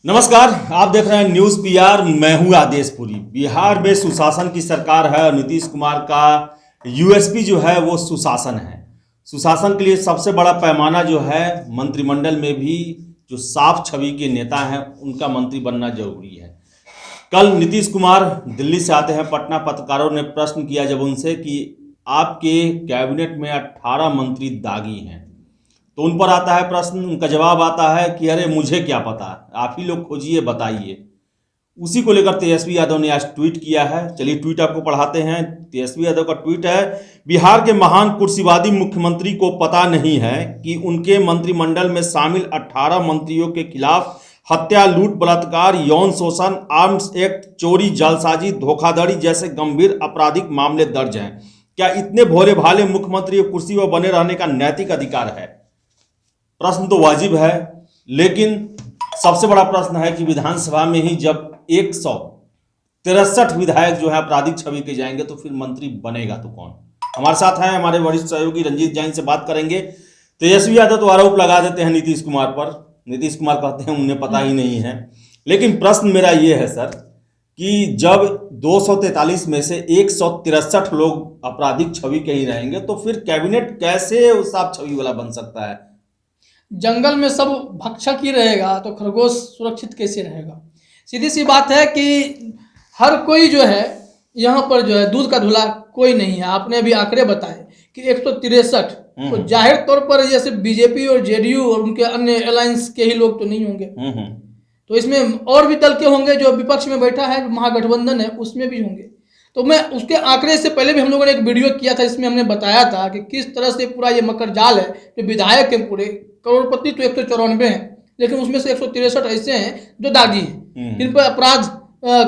नमस्कार, आप देख रहे हैं न्यूज़ पीआर। मैं हूं आदेशपुरी। बिहार में सुशासन की सरकार है और नीतीश कुमार का यूएसपी जो है वो सुशासन है। सुशासन के लिए सबसे बड़ा पैमाना जो है मंत्रिमंडल में भी जो साफ छवि के नेता हैं उनका मंत्री बनना जरूरी है। कल नीतीश कुमार दिल्ली से आते हैं पटना, पत्रकारों ने प्रश्न किया जब उनसे कि आपके कैबिनेट में 18 मंत्री दागी हैं, तो उन पर आता है प्रश्न, उनका जवाब आता है कि अरे मुझे क्या पता, आप ही लोग खोजिए बताइए। उसी को लेकर तेजस्वी यादव ने आज ट्वीट किया है। चलिए ट्वीट आपको पढ़ाते हैं। तेजस्वी यादव का ट्वीट है, बिहार के महान कुर्सीवादी मुख्यमंत्री को पता नहीं है कि उनके मंत्रिमंडल में शामिल 18 मंत्रियों के खिलाफ हत्या, लूट, बलात्कार, यौन शोषण, आर्म्स एक्ट, चोरी, जालसाजी, धोखाधड़ी जैसे गंभीर आपराधिक मामले दर्ज हैं। क्या इतने भोले भाले मुख्यमंत्री कुर्सी पर बने रहने का नैतिक अधिकार है? प्रश्न तो वाजिब है, लेकिन सबसे बड़ा प्रश्न है कि विधानसभा में ही जब 163 विधायक जो है आपराधिक छवि के जाएंगे तो फिर मंत्री बनेगा तो कौन? हमारे साथ हैं हमारे वरिष्ठ सहयोगी रंजीत जैन से बात करेंगे। तेजस्वी यादव तो आरोप लगा देते हैं नीतीश कुमार पर। नीतीश कुमार कहते हैं उन्हें पता ही नहीं है, लेकिन प्रश्न मेरा ये है सर कि जब 243 में से 163 लोग आपराधिक छवि के ही रहेंगे तो फिर कैबिनेट कैसे साफ छवि वाला बन सकता है? जंगल में सब भक्षक ही रहेगा तो खरगोश सुरक्षित कैसे रहेगा? सीधी सी बात है कि हर कोई जो है यहाँ पर जो है दूध का धुला कोई नहीं है। आपने अभी आंकड़े बताए कि 163, तो जाहिर तौर पर जैसे बीजेपी और जेडीयू और उनके अन्य अलायंस के ही लोग तो नहीं होंगे। तो इसमें और भी दल के होंगे, जो विपक्ष में बैठा है महागठबंधन है उसमें भी होंगे। तो मैं उसके आंकड़े से पहले भी हम लोगों ने एक वीडियो किया था, इसमें हमने बताया था कि किस तरह से पूरा ये मकर जाल है। जो विधायक है पूरे करोड़पति तो 194 हैं, लेकिन उसमें से 163 ऐसे हैं जो दागी हैं। इन पर अपराध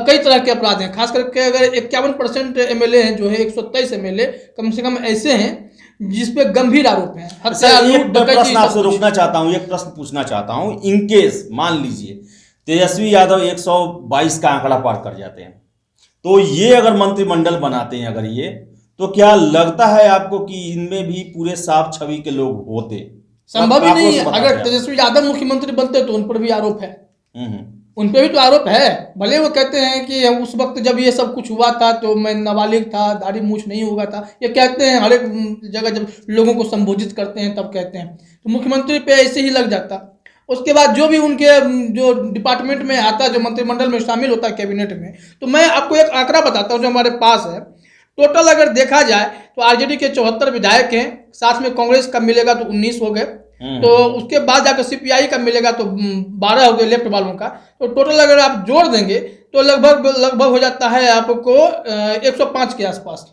कई तरह के अपराध हैं। खास करके अगर 51% एमएलए हैं जो है 123 एमएलए कम से कम ऐसे हैं जिसपे गंभीर आरोप हैं। एक प्रश्न आपसे रोकना चाहता हूँ, एक प्रश्न पूछना चाहता हूँ। इनकेस मान लीजिए तेजस्वी यादव 122 का आंकड़ा पार कर जाते हैं, तो ये अगर मंत्रिमंडल बनाते हैं अगर ये, तो क्या लगता है आपको कि इनमें भी पूरे साफ छवि के लोग होते? संभव ही नहीं है। अगर तेजस्वी यादव मुख्यमंत्री बनते तो उन पर भी आरोप है, उन पर भी तो आरोप है। भले वो कहते हैं कि उस वक्त जब ये सब कुछ हुआ था तो मैं नाबालिग था, दाढ़ी मूछ नहीं हुआ था, ये कहते हैं हर एक जगह जब लोगों को संबोधित करते हैं तब कहते हैं। तो मुख्यमंत्री पे ऐसे ही लग जाता। उसके बाद जो भी उनके जो डिपार्टमेंट में आता है, जो मंत्रिमंडल में शामिल होता है कैबिनेट में, तो मैं आपको एक आंकड़ा बताता हूँ जो हमारे पास है। टोटल अगर देखा जाए तो आरजेडी के 74 विधायक हैं, साथ में कांग्रेस का मिलेगा तो 19 हो गए, तो उसके बाद जाकर सीपीआई का मिलेगा तो 12 हो गए लेफ्ट वालों का। तो टोटल अगर आप जोड़ देंगे तो लगभग हो जाता है आपको 105 के आसपास।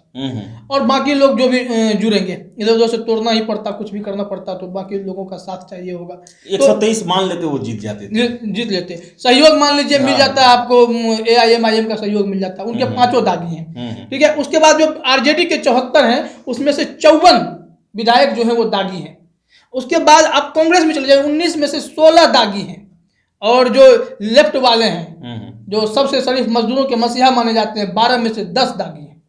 और बाकी लोग जो भी जुड़ेंगे, इधर उधर से तोड़ना ही पड़ता, कुछ भी करना पड़ता, तो बाकी लोगों का साथ चाहिए होगा। 123 मान लेते वो जीत जाते थे, जीत लेते। सहयोग मान लीजिए मिल जाता है आपको, AIM का सहयोग मिल जाता है। उनके 5 दागी हैं, ठीक है। उसके बाद जो आरजेडी के 74 हैं उसमें से 54 विधायक जो है वो दागी हैं। उसके बाद आप कांग्रेस में चले जाए, 19 में से 16 दागी हैं। और जो लेफ्ट वाले हैं जो सबसे शरीफ मजदूरों के मसीहा माने जाते हैं, 12 में से 10 दागी हैं।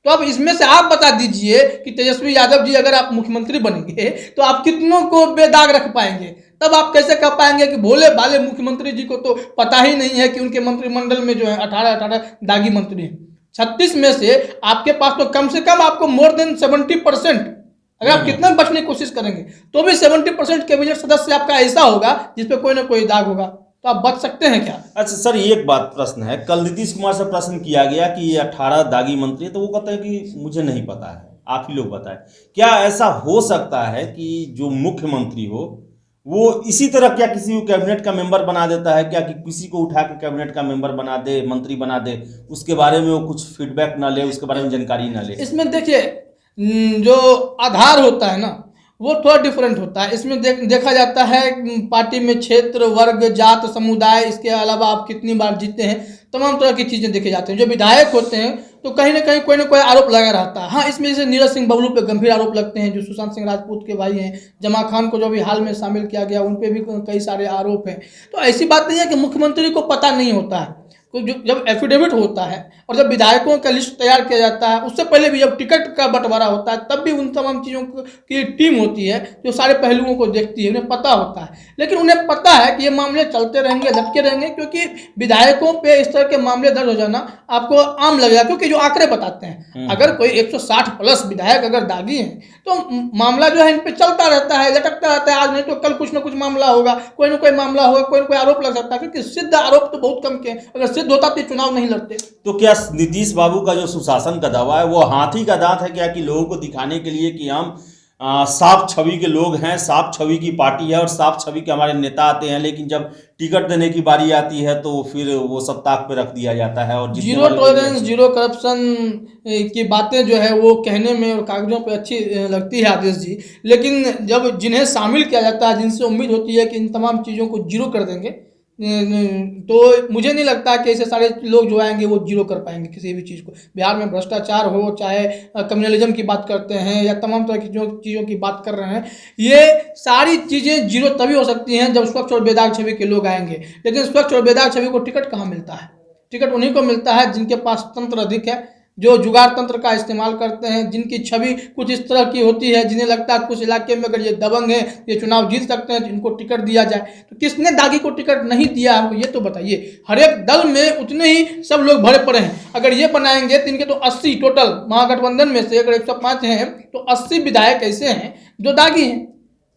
तो अब इसमें से आप बता दीजिए कि तेजस्वी यादव जी अगर आप मुख्यमंत्री बनेंगे तो आप कितनों को बेदाग रख पाएंगे? तब आप कैसे कह पाएंगे कि भोले भाले मुख्यमंत्री जी को तो पता ही नहीं है कि उनके मंत्रिमंडल में जो है 18 दागी मंत्री हैं। 36 में से आपके पास तो कम से कम आपको मोर देन 70%, अगर आप कितना बचने की कोशिश करेंगे तो भी 70% कैबिनेट सदस्य आपका ऐसा होगा जिसपे कोई ना कोई दाग होगा, तो आप बच सकते हैं क्या? अच्छा सर, एक बात प्रश्न है, कल नीतीश कुमार से प्रश्न किया गया कि ये 18 दागी मंत्री है, तो वो कहते हैं कि मुझे नहीं पता है, आप ही लोग बताएं। क्या ऐसा हो सकता है कि जो मुख्यमंत्री हो वो इसी तरह क्या किसी को कैबिनेट का मेंबर बना देता है क्या, कि किसी को उठा के कैबिनेट का मेंबर बना दे, मंत्री बना दे, उसके बारे में वो कुछ फीडबैक ना ले, उसके बारे में जानकारी ना ले? इसमें देखिए जो आधार होता है ना वो थोड़ा डिफरेंट होता है। इसमें देखा जाता है पार्टी में क्षेत्र, वर्ग, जात, समुदाय, इसके अलावा आप कितनी बार जीते हैं, तमाम तरह की चीज़ें देखे जाते हैं। जो विधायक होते हैं तो कहीं ना कहीं कोई ना कोई आरोप लगा रहता है। हाँ, इसमें जैसे नीरज सिंह बबलू पे गंभीर आरोप लगते हैं, जो सुशांत सिंह राजपूत के भाई हैं। जमा खान को जो भी हाल में शामिल किया गया उन पे भी कई सारे आरोप हैं। तो ऐसी बात नहीं है कि मुख्यमंत्री को पता नहीं होता है। जब एफिडेविट होता है और जब विधायकों का लिस्ट तैयार किया जाता है, उससे पहले भी जब टिकट का बंटवारा होता है, तब भी उन तमाम चीज़ों की टीम होती है जो सारे पहलुओं को देखती है, उन्हें पता होता है। लेकिन उन्हें पता है कि ये मामले चलते रहेंगे, लटके रहेंगे, क्योंकि विधायकों पे इस तरह के मामले दर्ज हो जाना आपको आम लगेगा, क्योंकि जो आंकड़े बताते हैं, अगर कोई 160 प्लस विधायक अगर दागी हैं तो मामला जो है इन पे चलता रहता है, लटकता रहता है। आज नहीं तो कल कुछ ना कुछ मामला होगा, कोई ना कोई मामला होगा, कोई ना कोई आरोप लग सकता है, क्योंकि सिद्ध आरोप तो बहुत कम के, अगर सिद्ध होता तो चुनाव नहीं लड़ते। तो क्या नीतीश बाबू का जो सुशासन का दावा है वो हाथी का दांत है क्या, कि लोगों को दिखाने के लिए कि हम साफ छवि के लोग हैं, साफ छवि की पार्टी है और साफ छवि के हमारे नेता आते हैं, लेकिन जब टिकट देने की बारी आती है तो फिर वो सब ताक पे रख दिया जाता है और जीरो टॉलरेंस, जीरो करप्शन की बातें जो है वो कहने में और कागजों पे अच्छी लगती है आदेश जी, लेकिन जब जिन्हें शामिल किया जाता है, जिनसे उम्मीद होती है कि इन तमाम चीज़ों को जीरो कर देंगे, तो मुझे नहीं लगता कि ऐसे सारे लोग जो आएंगे वो जीरो कर पाएंगे किसी भी चीज़ को। बिहार में भ्रष्टाचार हो, चाहे कम्युनलिज्म की बात करते हैं या तमाम तरह की जो चीज़ों की बात कर रहे हैं, ये सारी चीज़ें जीरो तभी हो सकती हैं जब स्वच्छ और बेदाग छवि के लोग आएंगे। लेकिन स्वच्छ और बेदाग छवि को टिकट कहाँ मिलता है? टिकट उन्हीं को मिलता है जिनके पास तंत्र अधिक है, जो जुगाड़ तंत्र का इस्तेमाल करते हैं, जिनकी छवि कुछ इस तरह की होती है, जिन्हें लगता है कुछ इलाके में अगर ये दबंग है, ये चुनाव जीत सकते हैं, तो इनको टिकट दिया जाए। तो किसने दागी को टिकट नहीं दिया हमको ये तो बताइए। हर एक दल में उतने ही सब लोग भरे पड़े हैं। अगर ये बनाएंगे तो इनके तो 80 टोटल महागठबंधन में से अगर 105 हैं तो 80 विधायक ऐसे हैं जो दागी हैं।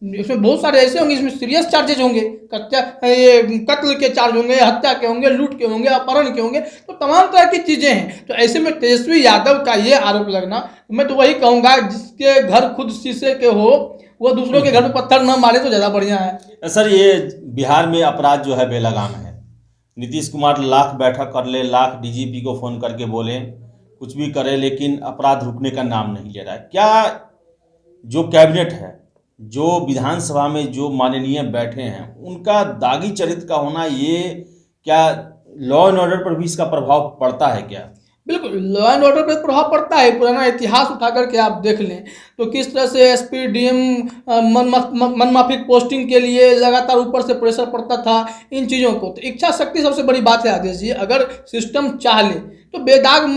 इसमें बहुत सारे ऐसे होंगे, इसमें सीरियस चार्जेज होंगे, कत्ल के चार्ज होंगे, हत्या के होंगे, लूट के होंगे, अपहरण के होंगे, तो तमाम तरह की चीज़ें हैं। तो ऐसे में तेजस्वी यादव का ये आरोप लगना, मैं तो वही कहूँगा जिसके घर खुद शीशे के हो वो दूसरों के घर में पत्थर न मारे तो ज़्यादा बढ़िया है। सर, ये बिहार में अपराध जो है बेलगाम है। नीतीश कुमार लाख बैठक कर ले, लाख डीजीपी को फ़ोन करके बोले, कुछ भी करे, लेकिन अपराध रुकने का नाम नहीं ले रहा है। क्या जो कैबिनेट है, जो विधानसभा में जो माननीय बैठे हैं, उनका दागी चरित्र का होना, ये क्या लॉ एंड ऑर्डर पर भी इसका प्रभाव पड़ता है क्या? बिल्कुल, लॉ एंड ऑर्डर पर प्रभाव पड़ता है। पुराना इतिहास उठा करके आप देख लें तो किस तरह से एसपी डीएम मनमाफिक पोस्टिंग के लिए लगातार ऊपर से प्रेशर पड़ता था इन चीज़ों को। तो इच्छा शक्ति सबसे बड़ी बात है आदेश जी। अगर सिस्टम चाह ले तो बेदाग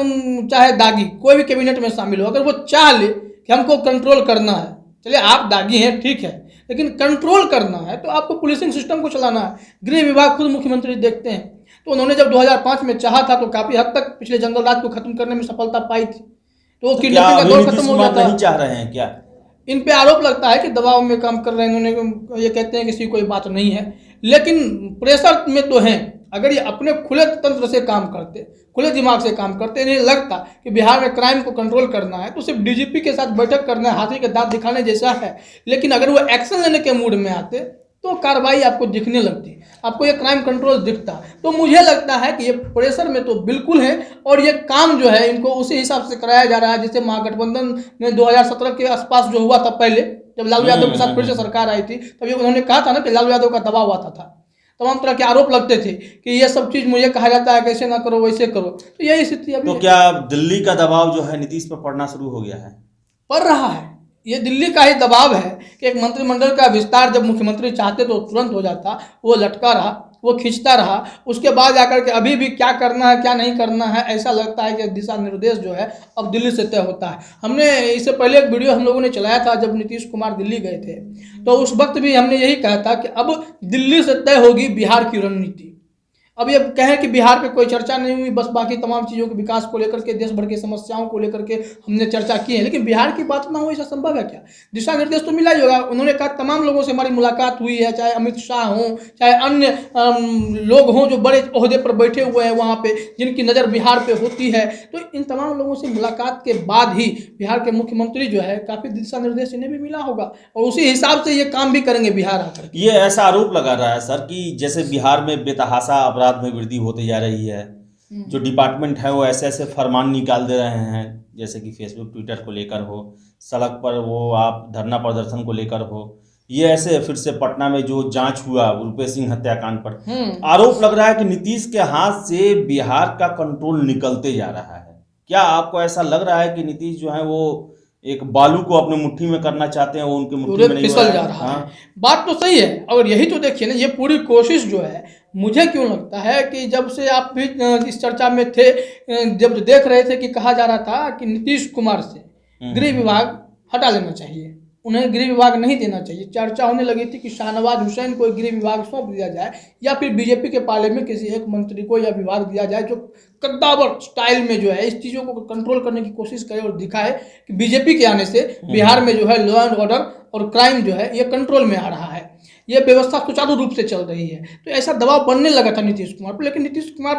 चाहे दागी कोई भी कैबिनेट में शामिल हो, अगर वो चाह ले कि हमको कंट्रोल करना है, चलिए आप दागी हैं ठीक है, लेकिन कंट्रोल करना है तो आपको पुलिसिंग सिस्टम को चलाना है। गृह विभाग खुद मुख्यमंत्री देखते हैं, तो उन्होंने जब 2005 में चाहा था तो काफ़ी हद तक पिछले जंगल राज को खत्म करने में सफलता पाई थी। तो किडनैपिंग का दौर खत्म हो जाता है। नहीं चाह रहे हैं क्या? इन पे आरोप लगता है कि दबाव में काम कर रहे हैं इन्होंने, ये कहते हैं कि ऐसी कोई बात नहीं है, लेकिन प्रेशर में तो हैं। अगर ये अपने खुले तंत्र से काम करते, खुले दिमाग से काम करते, इन्हें लगता कि बिहार में क्राइम को कंट्रोल करना है तो सिर्फ डीजीपी के साथ बैठक करना है, हाथी के दांत दिखाने जैसा है। लेकिन अगर वो एक्शन लेने के मूड में आते तो कार्रवाई आपको दिखने लगती, आपको ये क्राइम कंट्रोल दिखता। तो मुझे लगता है कि ये प्रेशर में तो बिल्कुल है और ये काम जो है इनको उसी हिसाब से कराया जा रहा है जैसे महागठबंधन में 2017 के आसपास जो हुआ था, पहले जब लालू यादव के साथ फिर से सरकार आई थी, तभी उन्होंने कहा था ना कि लालू यादव का दबाव आता था, तमाम तरह के आरोप लगते थे कि ये सब चीज़ मुझे कहा जाता है कैसे ना करो वैसे करो। तो यही स्थिति अभी। तो क्या दिल्ली का दबाव जो है नीतीश पर पड़ना शुरू हो गया है? पड़ रहा है। ये दिल्ली का ही दबाव है कि एक मंत्रिमंडल का विस्तार जब मुख्यमंत्री चाहते तो तुरंत हो जाता, वो लटका रहा, वो खींचता रहा। उसके बाद जाकर के अभी भी क्या करना है क्या नहीं करना है, ऐसा लगता है कि दिशा निर्देश जो है अब दिल्ली से तय होता है। हमने इससे पहले एक वीडियो हम लोगों ने चलाया था जब नीतीश कुमार दिल्ली गए थे, तो उस वक्त भी हमने यही कहा था कि अब दिल्ली से तय होगी बिहार की रणनीति। अब ये कहें कि बिहार पे कोई चर्चा नहीं हुई, बस बाकी तमाम चीज़ों के विकास को लेकर के, देश भर की समस्याओं को लेकर के हमने चर्चा की है, लेकिन बिहार की बात ना हो ऐसा संभव है क्या? दिशा निर्देश तो मिला ही होगा। उन्होंने कहा तमाम लोगों से हमारी मुलाकात हुई है, चाहे अमित शाह हों, चाहे अन्य लोग हों जो बड़े ओहदे पर बैठे हुए हैं वहाँ पे, जिनकी नज़र बिहार पे होती है। तो इन तमाम लोगों से मुलाकात के बाद ही बिहार के मुख्यमंत्री जो है काफ़ी दिशा निर्देश इन्हें भी मिला होगा और उसी हिसाब से ये काम भी करेंगे बिहार आकर। ये ऐसा आरोप लगा रहा है सर कि जैसे बिहार में बेतहाशा अपराध में वृद्धि होती जा रही है, जो डिपार्टमेंट है वो ऐसे ऐसे फरमान निकाल दे रहे हैं, जैसे कि फेसबुक ट्विटर को लेकर हो, सड़क पर वो आप धरना प्रदर्शन को लेकर हो, ये ऐसे फिर से पटना में जो जांच हुआ रुपेश सिंह हत्याकांड पर, आरोप लग रहा है कि नीतीश के हाथ से बिहार का कंट्रोल निकलते जा रहा है। क्या आपको ऐसा लग रहा है कि नीतीश जो है वो एक बालू को अपने मुट्ठी में करना चाहते हैं, वो उनके मुट्ठी में नहीं फिसल जा रहा है? बात तो सही है। और यही तो देखिए ना, ये पूरी कोशिश जो है मुझे क्यों लगता है कि जब से आप भी इस चर्चा में थे, जब देख रहे थे कि कहा जा रहा था कि नीतीश कुमार से गृह विभाग हटा लेना चाहिए, उन्हें गृह विभाग नहीं देना चाहिए, चर्चा होने लगी थी कि शाहनवाज हुसैन को गृह विभाग सौंप दिया जाए या फिर बीजेपी के पाले में किसी एक मंत्री को यह विभाग दिया जाए जो कद्दावर स्टाइल में जो है इस चीज़ों को कंट्रोल करने की कोशिश करे और दिखाए कि बीजेपी के आने से बिहार में जो है लॉ एंड ऑर्डर और क्राइम जो है ये कंट्रोल में आ रहा है, ये व्यवस्था सुचारू रूप से चल रही है। तो ऐसा दबाव बनने लगा था नीतीश कुमार पर, लेकिन नीतीश कुमार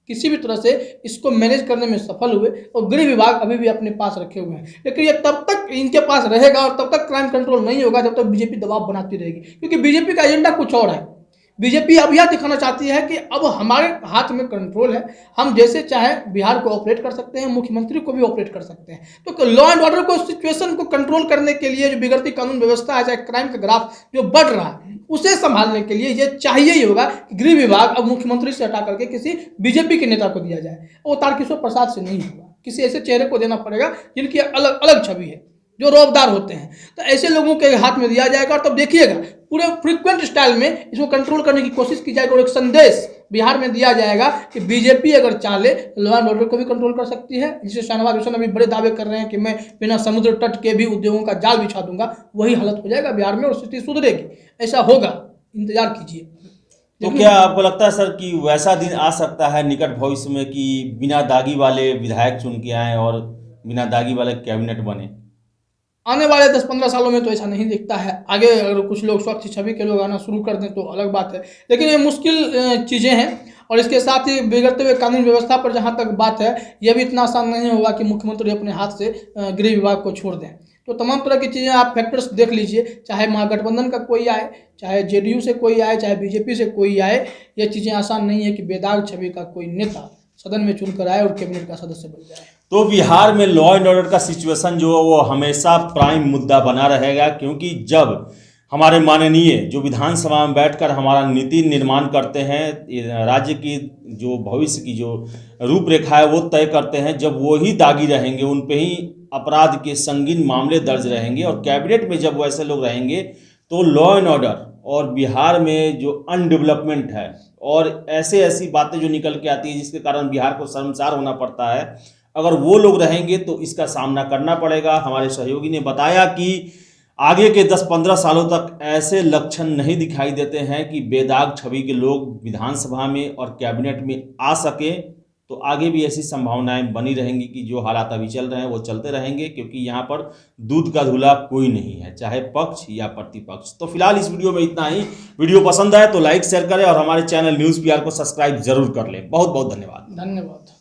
किसी भी तरह से इसको मैनेज करने में सफल हुए और गृह विभाग अभी भी अपने पास रखे हुए हैं। लेकिन ये तब तक इनके पास रहेगा और तब तक क्राइम कंट्रोल नहीं होगा जब तक बीजेपी दबाव बनाती रहेगी, क्योंकि बीजेपी का एजेंडा कुछ और है। बीजेपी अब यह दिखाना चाहती है कि अब हमारे हाथ में कंट्रोल है, हम जैसे चाहे बिहार को ऑपरेट कर सकते हैं, मुख्यमंत्री को भी ऑपरेट कर सकते हैं। तो लॉ एंड ऑर्डर को, सिचुएशन को कंट्रोल करने के लिए जो बिगड़ती कानून व्यवस्था है, चाहे क्राइम का ग्राफ जो बढ़ रहा है, उसे संभालने के लिए ये चाहिए ही होगा कि गृह विभाग अब मुख्यमंत्री से हटा करके किसी बीजेपी के नेता को दिया जाए। वो तारकिशोर प्रसाद से नहीं होगा, किसी ऐसे चेहरे को देना पड़ेगा जिनकी अलग अलग छवि है, जो रौबदार होते हैं। तो ऐसे लोगों के हाथ में दिया जाएगा और तब देखिएगा पूरे फ्रीक्वेंट स्टाइल में इसको कंट्रोल करने की कोशिश की जाएगी और एक संदेश बिहार में दिया जाएगा कि बीजेपी अगर चाहे लॉ एंड ऑर्डर को भी कंट्रोल कर सकती है। जिसे शाहनवाज हुसैन अभी बड़े दावे कर रहे हैं कि मैं बिना समुद्र तट के भी उद्योगों का जाल बिछा दूंगा, वही हालत हो जाएगा बिहार में और स्थिति सुधरेगी। ऐसा होगा, इंतजार कीजिए। तो क्या आपको लगता है सर कि वैसा दिन आ सकता है निकट भविष्य में कि बिना दागी वाले विधायक चुन के आए और बिना दागी वाले कैबिनेट बने? आने वाले 10-15 सालों में तो ऐसा नहीं दिखता है। आगे अगर कुछ लोग स्वच्छ छवि के लोग आना शुरू कर दें तो अलग बात है, लेकिन ये मुश्किल चीज़ें हैं। और इसके साथ ही बिगड़ते हुए कानून व्यवस्था पर जहाँ तक बात है, यह भी इतना आसान नहीं होगा कि मुख्यमंत्री अपने हाथ से गृह विभाग को छोड़ दें। तो तमाम तरह की चीज़ें आप फैक्टर्स देख लीजिए, चाहे महागठबंधन का कोई आए, चाहे जेडीयू से कोई आए, चाहे बीजेपी से कोई आए, ये चीज़ें आसान नहीं है कि बेदाग छवि का कोई नेता सदन में चुनकर आए और कैबिनेट का सदस्य बन जाए। तो बिहार में लॉ एंड ऑर्डर का सिचुएशन जो है वो हमेशा प्राइम मुद्दा बना रहेगा, क्योंकि जब हमारे माननीय जो विधानसभा में बैठकर हमारा नीति निर्माण करते हैं, राज्य की जो भविष्य की जो रूपरेखा है वो तय करते हैं, जब वो ही दागी रहेंगे, उन पे ही अपराध के संगीन मामले दर्ज रहेंगे और कैबिनेट में जब वैसे लोग रहेंगे तो लॉ एंड ऑर्डर और बिहार में जो अनडेवलपमेंट है और ऐसी बातें जो निकल के आती है जिसके कारण बिहार को शर्मसार होना पड़ता है, अगर वो लोग रहेंगे तो इसका सामना करना पड़ेगा। हमारे सहयोगी ने बताया कि आगे के 10-15 सालों तक ऐसे लक्षण नहीं दिखाई देते हैं कि बेदाग छवि के लोग विधानसभा में और कैबिनेट में आ सके। तो आगे भी ऐसी संभावनाएं बनी रहेंगी कि जो हालात अभी चल रहे हैं वो चलते रहेंगे, क्योंकि यहाँ पर दूध का धुला कोई नहीं है, चाहे पक्ष या प्रतिपक्ष। तो फिलहाल इस वीडियो में इतना ही। वीडियो पसंद आए तो लाइक शेयर करें और हमारे चैनल न्यूज़ पीआर को सब्सक्राइब जरूर कर लें। बहुत बहुत धन्यवाद।